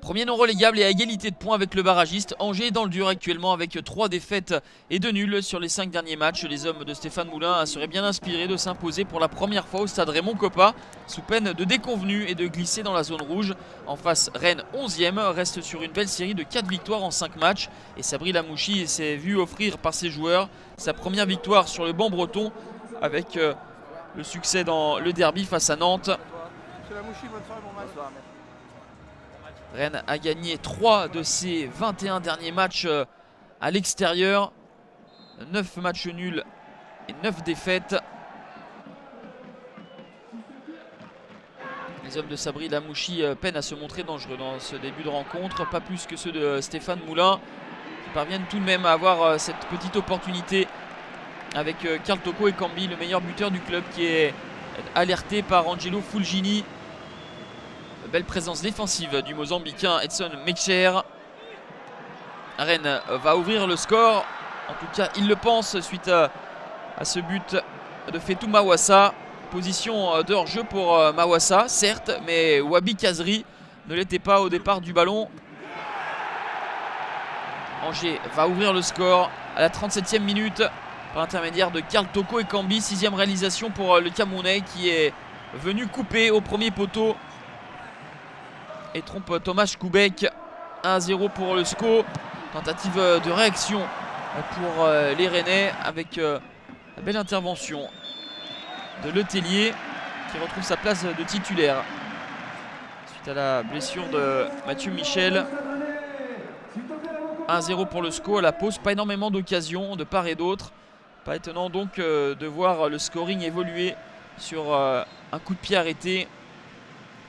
Premier non relégable et à égalité de points avec le barragiste. Angers est dans le dur actuellement avec 3 défaites et 2 nuls sur les 5 derniers matchs. Les hommes de Stéphane Moulin seraient bien inspirés de s'imposer pour la première fois au stade Raymond Kopa, sous peine de déconvenue et de glisser dans la zone rouge. En face, Rennes 11e reste sur une belle série de 4 victoires en 5 matchs. Et Sabri Lamouchi s'est vu offrir par ses joueurs sa première victoire sur le banc breton avec le succès dans le derby face à Nantes. Rennes a gagné 3 de ses 21 derniers matchs à l'extérieur. 9 matchs nuls et 9 défaites. Les hommes de Sabri Lamouchi peinent à se montrer dangereux dans ce début de rencontre. Pas plus que ceux de Stéphane Moulin, qui parviennent tout de même à avoir cette petite opportunité avec Karl Toko Ekambi, le meilleur buteur du club, qui est alerté par Angelo Fulgini. Belle présence défensive du Mozambicain Edson Mekcher. Rennes va ouvrir le score. En tout cas, il le pense suite à ce but de Fetou Mawassa. Position de hors-jeu pour Mawassa, certes, mais Wabi Kazri ne l'était pas au départ du ballon. Angers va ouvrir le score à la 37e minute par l'intermédiaire de Karl Toko Ekambi. 6e réalisation pour le Camerounais qui est venu couper au premier poteau et trompe Thomas Koubek. 1-0 pour le SCO. Tentative de réaction pour les Rennais avec la belle intervention de Letellier qui retrouve sa place de titulaire suite à la blessure de Mathieu Michel. 1-0 pour le SCO à la pause. Pas énormément d'occasions de part et d'autre. Pas étonnant donc de voir le scoring évoluer sur un coup de pied arrêté.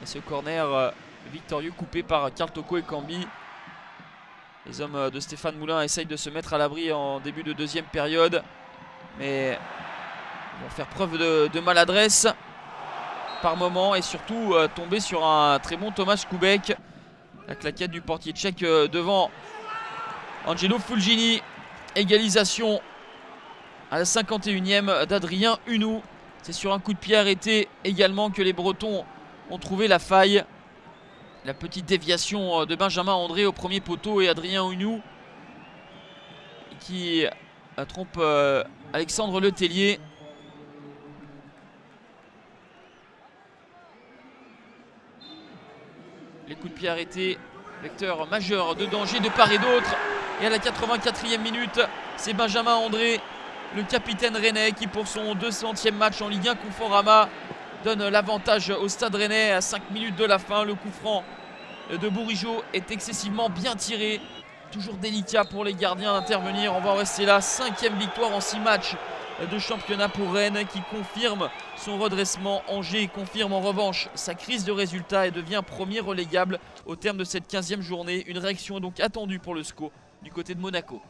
Et ce corner victorieux coupé par Karl Toko Ekambi. Les hommes de Stéphane Moulin essayent de se mettre à l'abri en début de deuxième période, mais ils vont faire preuve de maladresse par moment et surtout tomber sur un très bon Thomas Koubek. La claquette du portier tchèque devant Angelo Fulgini. Égalisation à la 51e d'Adrien Hunou. C'est sur un coup de pied arrêté également que les Bretons ont trouvé la faille. La petite déviation de Benjamin André au premier poteau et Adrien Hunou qui trompe Alexandre Letellier. Les coups de pied arrêtés, vecteur majeur de danger de part et d'autre. Et à la 84e minute, c'est Benjamin André, le capitaine rennais, qui pour son 200e match en Ligue 1 Conforama donne l'avantage au Stade Rennais à 5 minutes de la fin. Le coup franc de Bourigeaud est excessivement bien tiré. Toujours délicat pour les gardiens d'intervenir. On va en rester là. 5e victoire en 6 matchs de championnat pour Rennes, qui confirme son redressement. Angers confirme en revanche sa crise de résultats et devient premier relégable au terme de cette 15e journée. Une réaction est donc attendue pour le SCO du côté de Monaco.